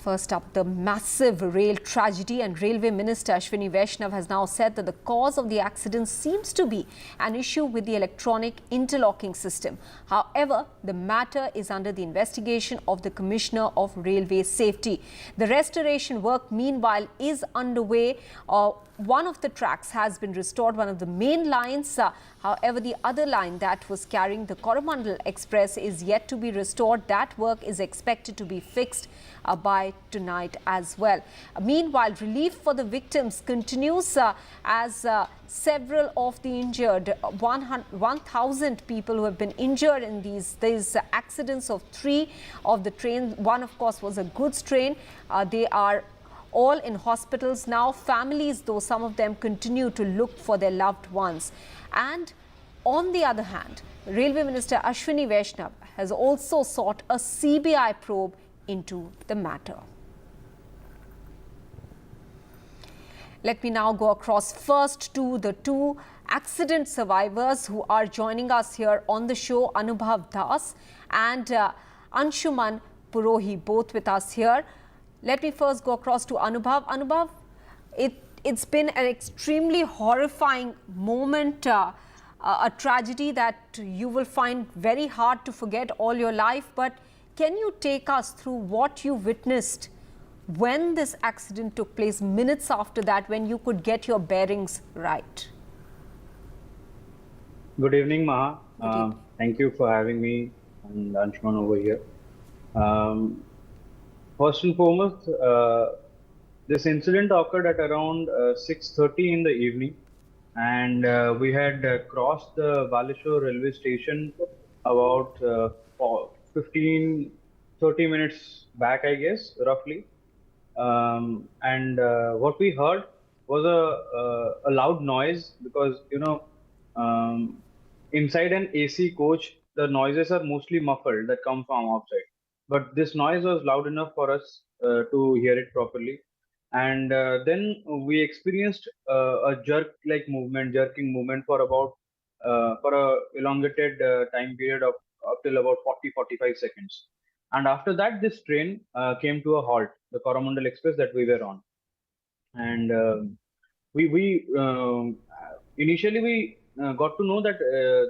First up, the massive rail tragedy, and Railway Minister Ashwini Vaishnav has now said that the cause of the accident seems to be an issue with the electronic interlocking system. However, the matter is under the investigation of the Commissioner of Railway Safety. The restoration work, meanwhile, is underway. One of the tracks has been restored, one of the main lines. However, the other line that was carrying the Coromandel Express is yet to be restored. That work is expected to be fixed by tonight as well. Meanwhile, relief for the victims continues as several of the injured, 1,000 people who have been injured in these accidents of 3 of the trains. One, of course, was a goods train. They are all in hospitals now. Families, though, some of them continue to look for their loved ones. And on the other hand, Railway Minister Ashwini Vaishnav has also sought a CBI probe into the matter. Let me now go across first to the 2 accident survivors who are joining us here on the show, Anubhav Das and Anshuman Purohi, both with us here. Let me first go across to Anubhav. Anubhav, it's been an extremely horrifying moment, a tragedy that you will find very hard to forget all your life. But can you take us through what you witnessed when this accident took place, minutes after that, when you could get your bearings right? Good evening, Maha. Good evening. Thank you for having me and Anshuman over here. First and foremost, this incident occurred at around 6:30 in the evening, and we had crossed the Baleshwar railway station about 15-30 minutes back, I guess, roughly. What we heard was a loud noise because, inside an AC coach, the noises are mostly muffled that come from outside. But this noise was loud enough for us to hear it properly. And then we experienced a jerking movement for a elongated time period of up till about 40-45 seconds. And after that, this train came to a halt, the Coromandel Express that we were on. And initially we got to know that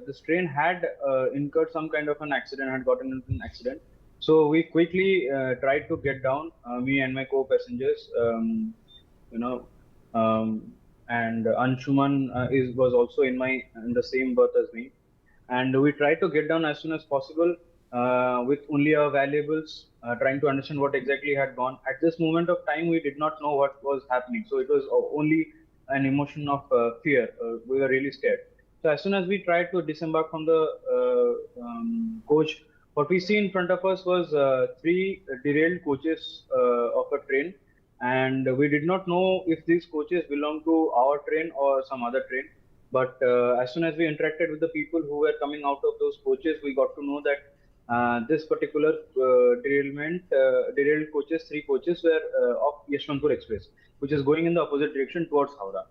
this train had incurred some kind of an accident, had gotten into an accident. So we quickly tried to get down, me and my co-passengers, and Anshuman was also in the same berth as me. And we tried to get down as soon as possible with only our valuables, trying to understand what exactly had gone. At this moment of time, we did not know what was happening. So it was only an emotion of fear. We were really scared. So as soon as we tried to disembark from the coach, what we see in front of us was 3 derailed coaches of a train. And we did not know if these coaches belonged to our train or some other train. But as soon as we interacted with the people who were coming out of those coaches, we got to know that this particular derailed coaches, 3 coaches, were of Yeshwanthpur Express, which is going in the opposite direction towards Howrah.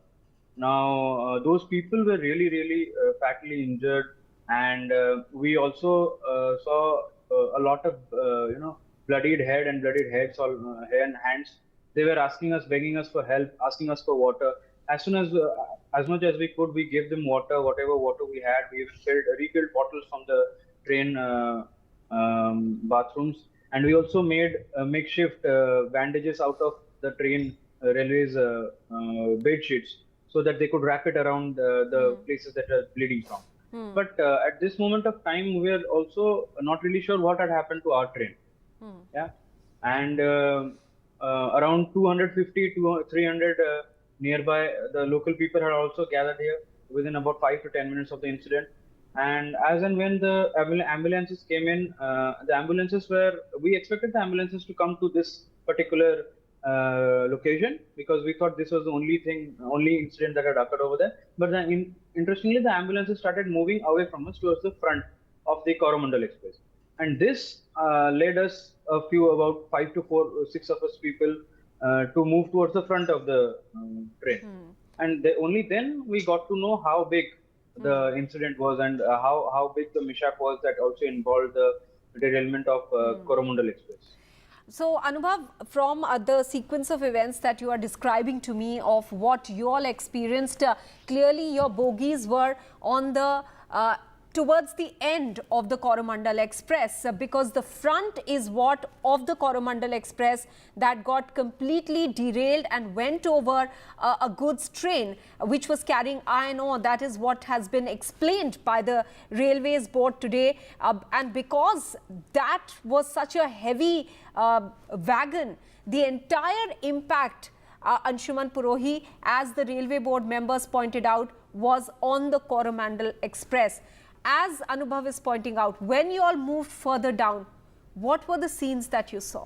Now, those people were really, really fatally injured, and we also saw a lot of, bloodied head and bloodied heads, all hair and hands. They were asking us, begging us for help, asking us for water. As much as we could, we gave them water, whatever water we had. We refilled bottles from the train bathrooms, and we also made makeshift bandages out of the train railways bed sheets, so that they could wrap it around the places that are bleeding from. But at this moment of time, we are also not really sure what had happened to our train. Yeah, and around 250 to 300 nearby, the local people had also gathered here within about 5 to 10 minutes of the incident. And as and when the ambulances came in, we expected the ambulances to come to this particular location, because we thought this was the only incident that had occurred over there. But then interestingly, the ambulances started moving away from us towards the front of the Coromandel Express. And this led us about 5 to 6 of us people to move towards the front of the train. And only then we got to know how big the incident was, and how big the mishap was that also involved the derailment of Coromandel Express. So, Anubhav, from the sequence of events that you are describing to me of what you all experienced, clearly your bogies were on the towards the end of the Coromandel Express, because the front is what of the Coromandel Express that got completely derailed and went over a goods train which was carrying iron ore. That is what has been explained by the Railways Board today, and because that was such a heavy wagon, the entire impact, Anshuman Purohi, as the Railway Board members pointed out, was on the Coromandel Express. As Anubhav is pointing out, when you all moved further down, what were the scenes that you saw?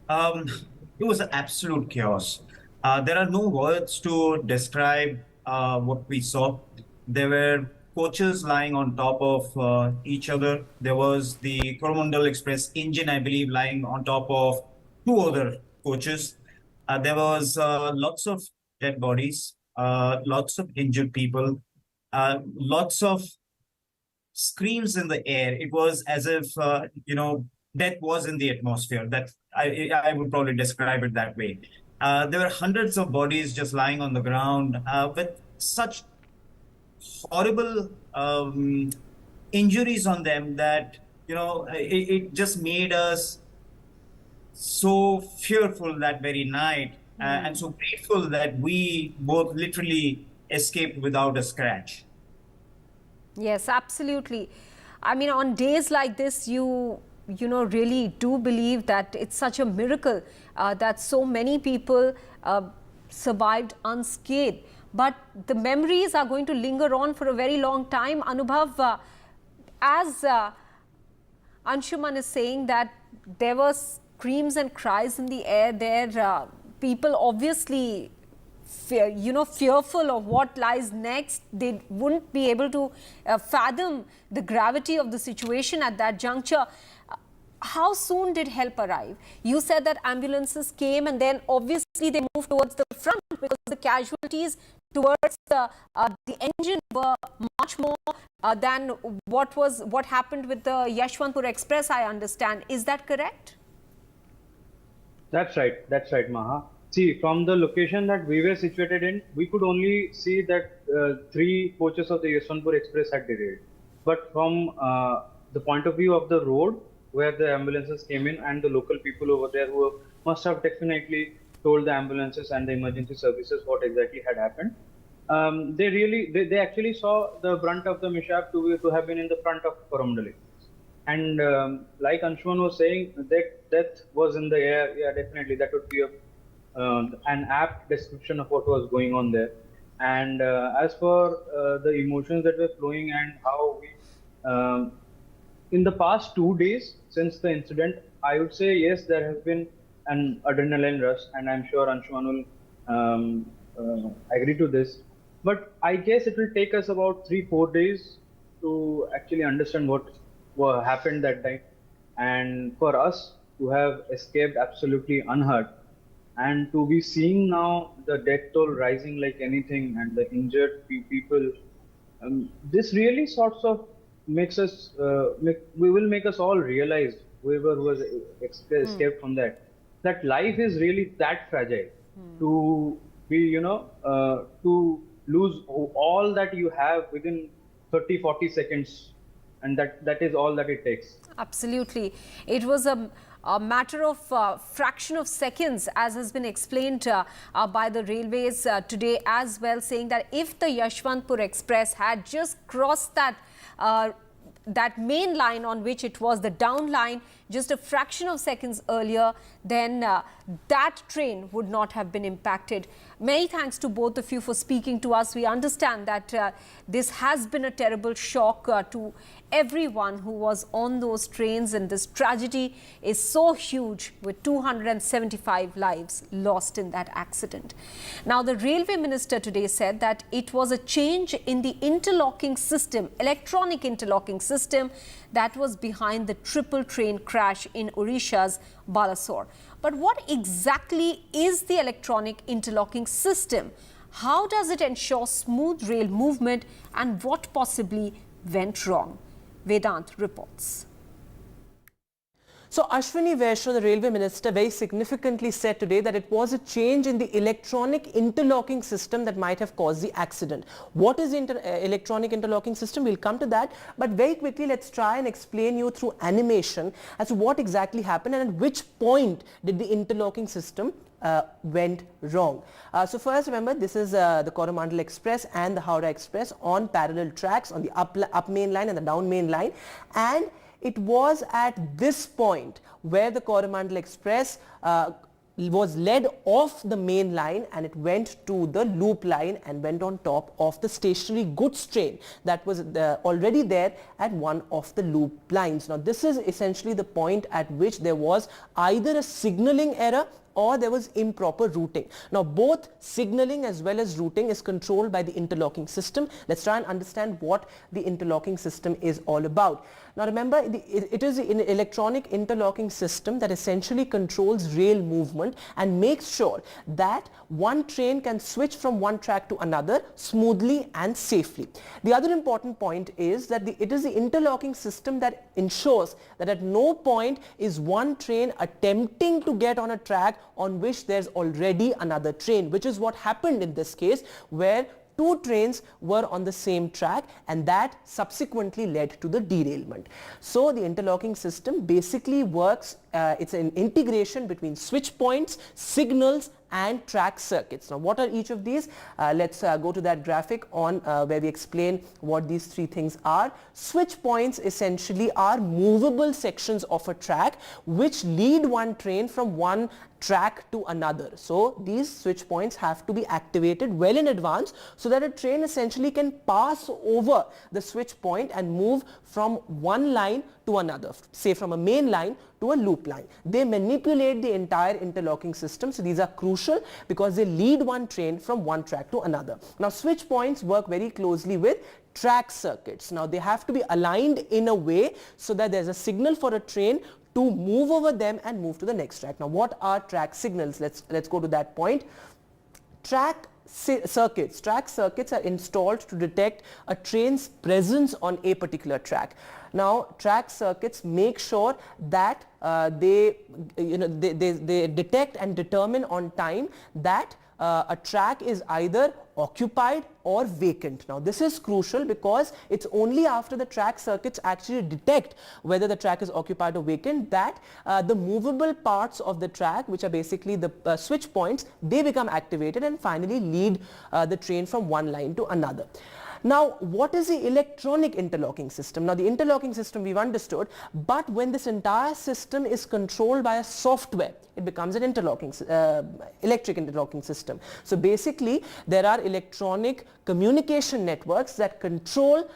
It was an absolute chaos. There are no words to describe what we saw. There were coaches lying on top of each other. There was the Coromandel Express engine, I believe, lying on top of two other coaches. There was lots of dead bodies, lots of injured people, lots of screams in the air. It was as if, death was in the atmosphere. That I would probably describe it that way. There were hundreds of bodies just lying on the ground with such horrible injuries on them that, it just made us so fearful that very night, and so grateful that we both literally escaped without a scratch. Yes, absolutely. I mean, on days like this, you really do believe that it's such a miracle that so many people survived unscathed. But the memories are going to linger on for a very long time. Anubhav, as Anshuman is saying that there were screams and cries in the air there, people obviously fearful of what lies next. They wouldn't be able to fathom the gravity of the situation at that juncture. How soon did help arrive? You said that ambulances came and then obviously they moved towards the front because the casualties towards the engine were much more than what happened with the Yashwantpur Express, I understand. Is that correct? That's right, Maha. See, from the location that we were situated in, we could only see that three coaches of the Yashwantpur Express had derailed. But from the point of view of the road, where the ambulances came in and the local people over there who must have definitely told the ambulances and the emergency services what exactly had happened, they actually saw the brunt of the mishap to have been in the front of Coromandel. And like Anshuman was saying, that death was in the air. Yeah, definitely that would be an apt description of what was going on there. And as for the emotions that were flowing and how we, in the past 2 days since the incident, I would say yes, there has been an adrenaline rush, and I'm sure Anshuman will agree to this. But I guess it will take us about 3-4 days to actually understand what happened that day, and for us to have escaped absolutely unhurt, and to be seeing now the death toll rising like anything and the injured people, this really sorts of makes us will make us all realize, whoever was escaped from that life is really that fragile, to be to lose all that you have within 30-40 seconds, and that is all that it takes. Absolutely. It was a matter of fraction of seconds, as has been explained by the railways today as well, saying that if the Yashwantpur Express had just crossed that main line on which it was, the down line, just a fraction of seconds earlier, then that train would not have been impacted. Many thanks to both of you for speaking to us. We understand that this has been a terrible shock to everyone who was on those trains, and this tragedy is so huge, with 275 lives lost in that accident. Now, the railway minister today said that it was a change in the interlocking system, electronic interlocking system, that was behind the triple train crash in Odisha's Balasore. But what exactly is the electronic interlocking system? How does it ensure smooth rail movement, and what possibly went wrong? Vedant reports. So Ashwini Vaishnav, the railway minister, very significantly said today that it was a change in the electronic interlocking system that might have caused the accident. What is the electronic interlocking system? We'll come to that. But very quickly, let's try and explain you through animation as to what exactly happened and at which point did the interlocking system went wrong. So first, remember, this is the Coromandel Express and the Howrah Express on parallel tracks on the up main line and the down main line, and it was at this point where the Coromandel Express was led off the main line and it went to the loop line and went on top of the stationary goods train that was already there at one of the loop lines. Now this is essentially the point at which there was either a signaling error or there was improper routing. Now both signaling as well as routing is controlled by the interlocking system. Let's try and understand what the interlocking system is all about. Now remember, it is an electronic interlocking system that essentially controls rail movement and makes sure that one train can switch from one track to another smoothly and safely. The other important point is that it is the interlocking system that ensures that at no point is one train attempting to get on a track on which there's already another train, which is what happened in this case, where two trains were on the same track and that subsequently led to the derailment. So the interlocking system basically works, it's an integration between switch points, signals and track circuits. Now what are each of these? Let's go to that graphic on where we explain what these three things are. Switch points essentially are movable sections of a track which lead one train from one track to another. So these switch points have to be activated well in advance so that a train essentially can pass over the switch point and move from one line to another, say from a main line to a loop line. They manipulate the entire interlocking system. So these are crucial because they lead one train from one track to another. Now switch points work very closely with track circuits. Now they have to be aligned in a way so that there's a signal for a train to move over them and move to the next track. Now what are track signals? Let's go to that point. Track circuits are installed to detect a train's presence on a particular track. Now track circuits make sure that they detect and determine on time that a track is either occupied or vacant. Now this is crucial because it's only after the track circuits actually detect whether the track is occupied or vacant that the movable parts of the track, which are basically the switch points, they become activated and finally lead the train from one line to another. Now what is the electronic interlocking system? Now the interlocking system we've understood, but when this entire system is controlled by a software, it becomes an electric interlocking system. So basically there are electronic communication networks that control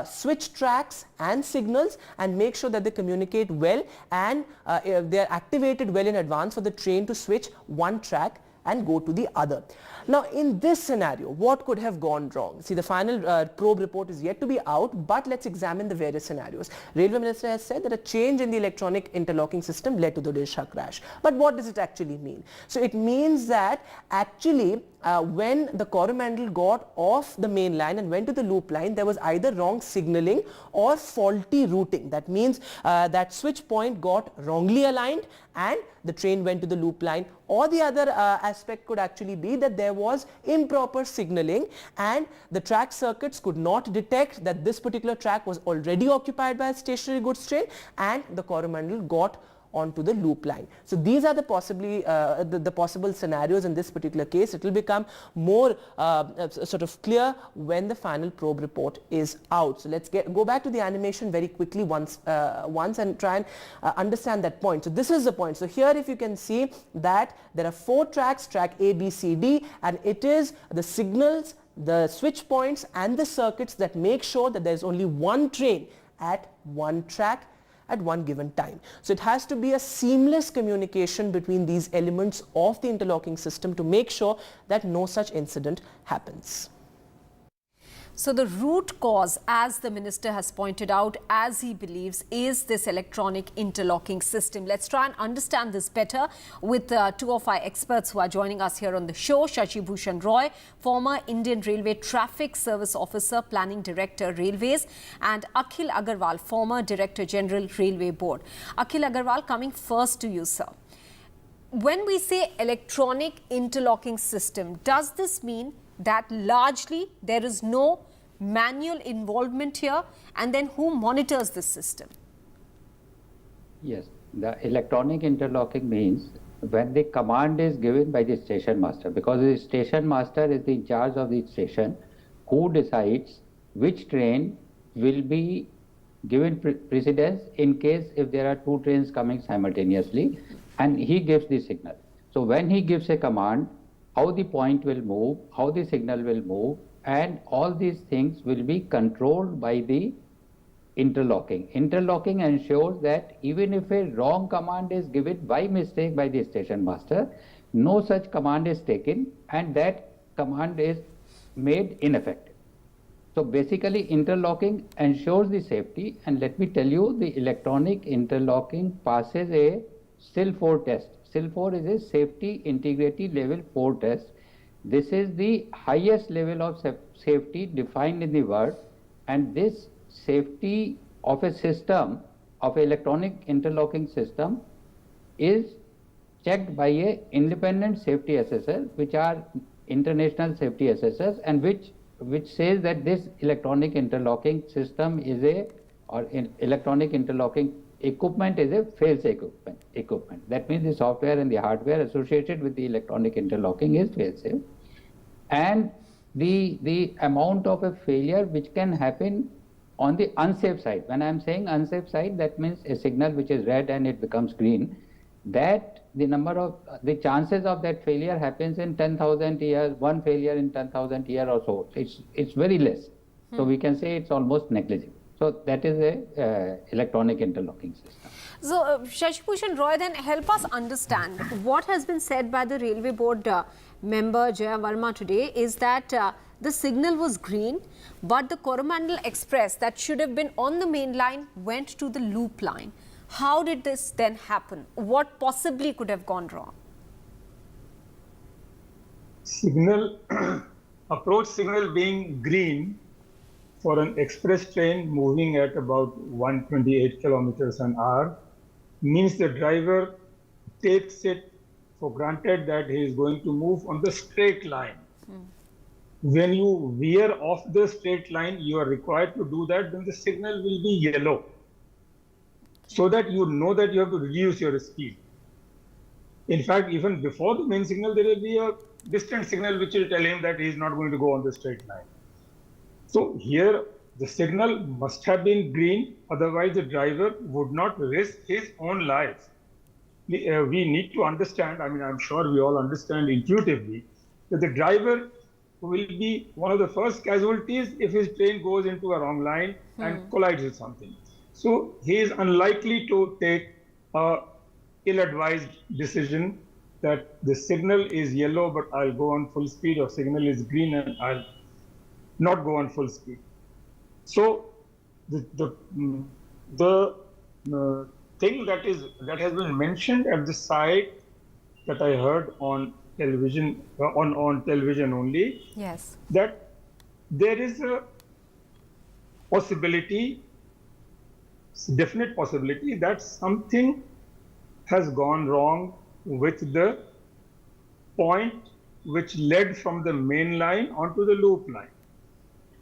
switch tracks and signals and make sure that they communicate well and they are activated well in advance for the train to switch one track and go to the other. Now in this scenario, what could have gone wrong? See, the final probe report is yet to be out, but let's examine the various scenarios. Railway Minister has said that a change in the electronic interlocking system led to the Odisha crash. But what does it actually mean? So it means that actually when the Coromandel got off the main line and went to the loop line, there was either wrong signaling or faulty routing. That means that switch point got wrongly aligned and the train went to the loop line, or the other aspect could actually be that there was improper signaling and the track circuits could not detect that this particular track was already occupied by a stationary goods train and the Coromandel got onto the loop line. So these are the possible scenarios in this particular case. It will become more sort of clear when the final probe report is out. So let's go back to the animation very quickly once and try and understand that point. So this is the point. So here if you can see that there are 4 tracks, track A, B, C, D, and it is the signals, the switch points and the circuits that make sure that there is only one train at one track at one given time. So it has to be a seamless communication between these elements of the interlocking system to make sure that no such incident happens. So the root cause, as the minister has pointed out, as he believes, is this electronic interlocking system. Let's try and understand this better with two of our experts who are joining us here on the show. Shashi Bhushan Roy, former Indian Railway Traffic Service Officer, Planning Director, Railways, and Akhil Agarwal, former Director General, Railway Board. Akhil Agarwal, coming first to you, sir. When we say electronic interlocking system, does this mean that largely there is no manual involvement here, and then who monitors this system? Yes, the electronic interlocking means when the command is given by the station master, because the station master is in charge of the station, who decides which train will be given precedence in case if there are two trains coming simultaneously, and he gives the signal. So when he gives a command, how the point will move, how the signal will move, and all these things will be controlled by the interlocking. Interlocking ensures that even if a wrong command is given by mistake by the station master, no such command is taken and that command is made ineffective. So basically interlocking ensures the safety, and let me tell you, the electronic interlocking passes a SIL 4 test. SIL 4 is a safety integrity level 4 test. This is the highest level of safety defined in the world, and this safety of a system, of electronic interlocking system, is checked by a independent safety assessor, which are international safety assessors, and which says that this electronic interlocking system is electronic interlocking equipment is a fail-safe equipment. That means the software and the hardware associated with the electronic interlocking is fail-safe, and the amount of a failure which can happen on the unsafe side. When I am saying unsafe side, that means a signal which is red and it becomes green, that the chances of that failure happens in 10,000 years, one failure in 10,000 years or so. It's very less. So we can say it's almost negligible. So that is a electronic interlocking system. So Shashi Bhushan Roy, then help us understand what has been said by the Railway Board member Jaya Verma today is that the signal was green, but the Coromandel Express that should have been on the main line went to the loop line. How did this then happen? What possibly could have gone wrong? Signal, approach signal being green for an express train moving at about 128 kilometers an hour means the driver takes it for granted that he is going to move on the straight line. When you veer off the straight line, you are required to do that, then the signal will be yellow, so that you know that you have to reduce your speed. In fact, even before the main signal, there will be a distant signal which will tell him that he is not going to go on the straight line. So here, the signal must have been green, otherwise the driver would not risk his own life. We need to understand, I mean, I'm sure we all understand intuitively, that the driver will be one of the first casualties if his train goes into a wrong line and collides with something. So he is unlikely to take a ill-advised decision that the signal is yellow but I'll go on full speed, or signal is green and I'll not go on full speed. So the thing that has been mentioned at the site that I heard on television, on television only, Yes, that there is a possibility, definite possibility, that something has gone wrong with the point which led from the main line onto the loop line.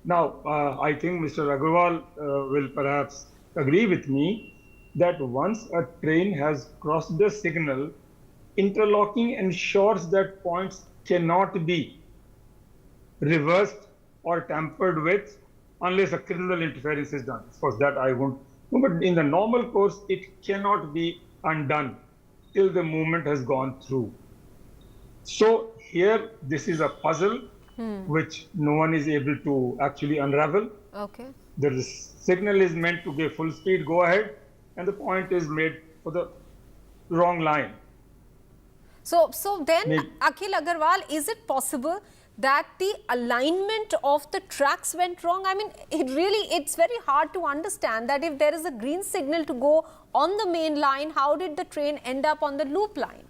Now, I think Mr. Agarwal will perhaps agree with me that once a train has crossed the signal, interlocking ensures that points cannot be reversed or tampered with unless a criminal interference is done. Of course, that I won't. But in the normal course, it cannot be undone till the movement has gone through. So here, this is a puzzle which no one is able to actually unravel. okay. The signal is meant to give full speed, go ahead, and the point is made for the wrong line. So then, Maybe. Akhil Agarwal, is it possible that the alignment of the tracks went wrong? I mean, it's very hard to understand that if there is a green signal to go on the main line, how did the train end up on the loop line?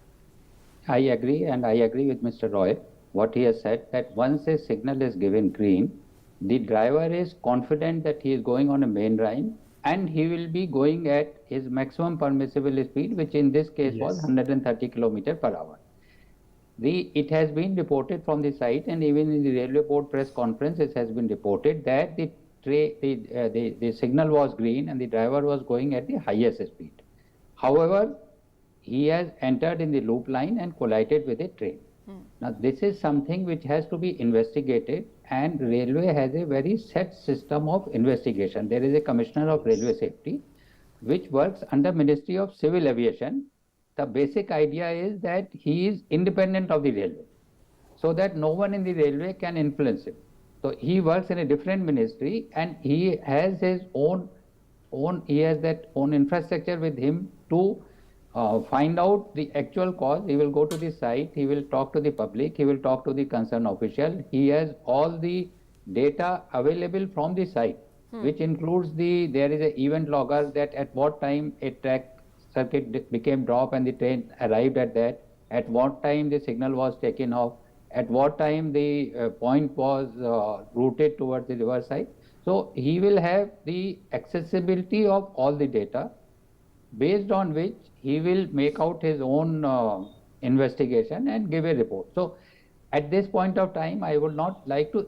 I agree, and I agree with Mr. Roy. What he has said, that once a signal is given green, the driver is confident that he is going on a main line and he will be going at his maximum permissible speed, which in this case was 130 km per hour. It has been reported from the site, and even in the railway board press conference, it has been reported that the signal was green and the driver was going at the highest speed. However, he has entered in the loop line and collided with a train. Now, this is something which has to be investigated, and railway has a very set system of investigation. There is a Commissioner of Railway Safety which works under Ministry of Civil Aviation. The basic idea is that he is independent of the railway, so that no one in the railway can influence him. So he works in a different ministry, and he has his own infrastructure with him to find out the actual cause. He will go to the site, he will talk to the public, he will talk to the concerned official. He has all the data available from the site, which includes there is an event logger, that at what time a track circuit became drop and the train arrived at what time the signal was taken off, at what time the point was routed towards the reverse side. So he will have the accessibility of all the data, based on which he will make out his own investigation and give a report. So at this point of time, I would not like to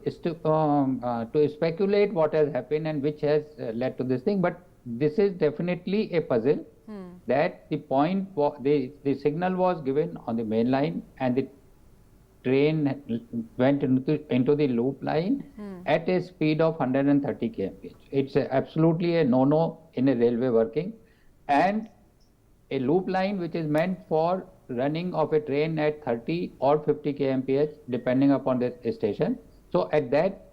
speculate what has happened and which has led to this thing, but this is definitely a puzzle, that the signal was given on the main line and the train went into the loop line at a speed of 130 kmph. It's absolutely a no-no in a railway working, and a loop line which is meant for running of a train at 30 or 50 kmph depending upon the station. So at that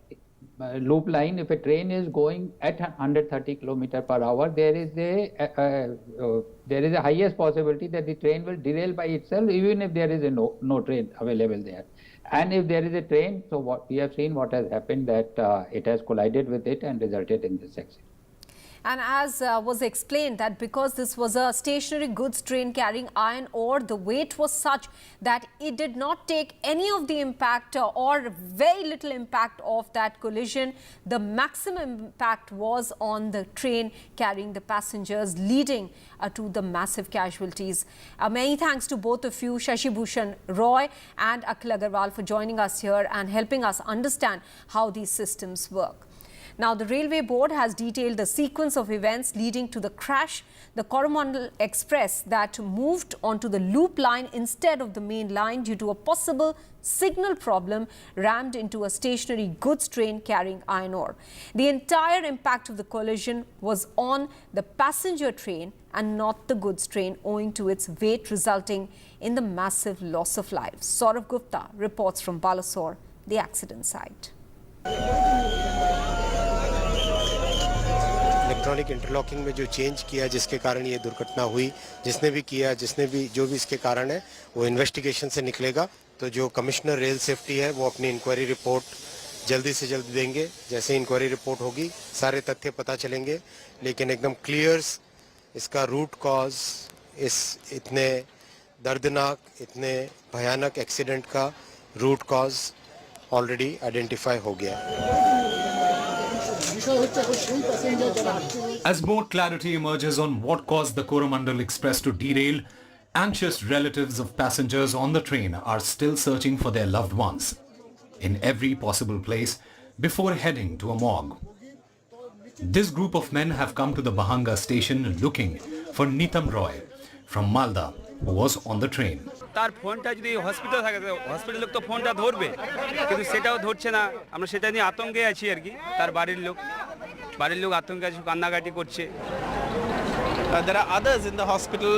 loop line, if a train is going at 130 km per hour, there is a highest possibility that the train will derail by itself, even if there is no train available there. And if there is a train, so what we have seen, what has happened, that it has collided with it and resulted in this accident. And as was explained, that because this was a stationary goods train carrying iron ore, the weight was such that it did not take any of the impact or very little impact of that collision. The maximum impact was on the train carrying the passengers, leading to the massive casualties. Many thanks to both of you, Shashi Bhushan Roy and Akhil Agarwal, for joining us here and helping us understand how these systems work. Now, the Railway Board has detailed the sequence of events leading to the crash. The Coromandel Express that moved onto the loop line instead of the main line due to a possible signal problem rammed into a stationary goods train carrying iron ore. The entire impact of the collision was on the passenger train and not the goods train, owing to its weight, resulting in the massive loss of lives. Saurav Gupta reports from Balasore, the accident site. Electronic interlocking में जो change किया, जिसके कारण ये दुर्घटना हुई, जिसने भी किया, जो भी इसके कारण है, वो इन्वेस्टिगेशन से निकलेगा। तो जो कमिश्नर रेल सेफ्टी है, वो अपनी इंक्वायरी रिपोर्ट जल्दी से जल्द देंगे। जैसे इंक्वायरी रिपोर्ट होगी, सारे तथ्य पता चलेंगे, लेकिन एकदम क्लियर इसका रूट कॉज, इस इतने दर्दनाक, इतने भयानक एक्सीडेंट का रूट कॉज ऑलरेडी आइडेंटिफाई हो गया। As more clarity emerges on what caused the Coromandel Express to derail, anxious relatives of passengers on the train are still searching for their loved ones in every possible place before heading to a morgue. This group of men have come to the Bahanga station looking for Nitam Roy from Malda, who was on the train. তার ফোনটা যদি hospital থাকে, hospital লোক তো ফোনটা ধরবে, কিন্তু সেটাও ধরছে না। আমরা সেটা নিয়ে আতঙ্কে আছি আর কি। তার বাড়ির লোক আতঙ্কে আছে, কান্নাকাটি করছে। There are others in the hospital,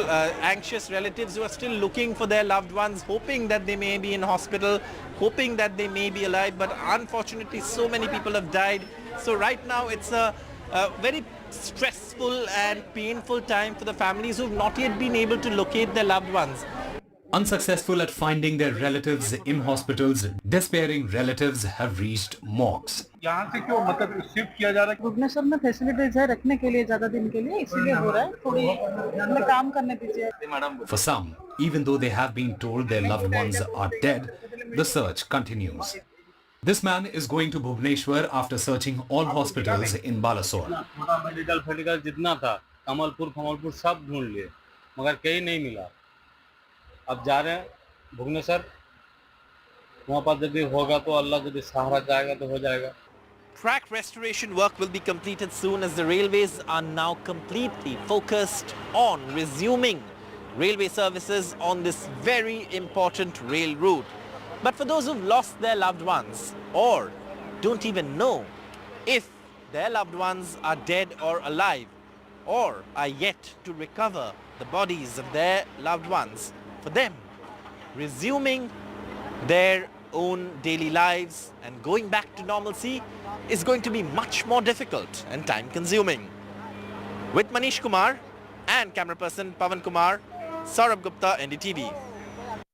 anxious relatives who are still looking for their loved ones, hoping that they may be in hospital, hoping that they may be alive, but unfortunately so many people have died. So right now it's a very stressful and painful time for the families who've not yet been able to locate their loved ones. Unsuccessful at finding their relatives in hospitals, despairing relatives have reached morgues. यहाँ से क्यों मतलब shift किया जा रहा है? भुवनेश्वर में facilities है रखने के लिए ज्यादा दिन के लिए, इसीलिए हो रहा है, थोड़ी हमें काम करने दीजिए. For some, even though they have been told their loved ones are dead, the search continues. This man is going to Bhubaneswar after searching all hospitals in Balasore. छोटा मेडिकल जितना था, कमलपुर सब ढूंढ लिए, मगर कहीं नहीं मिला. अब जा रहे हैं भुवनेश्वर, वहाँ पर यदि होगा तो अल्लाह यदि सहारा जाएगा तो हो जाएगा. Track restoration work will be completed soon as the railways are now completely focused on resuming railway services on this very important rail route. But for those who've lost their loved ones or don't even know if their loved ones are dead or alive or are yet to recover the bodies of their loved ones, for them, resuming their own daily lives and going back to normalcy is going to be much more difficult and time-consuming. With Manish Kumar and camera person Pavan Kumar, Saurabh Gupta, NDTV.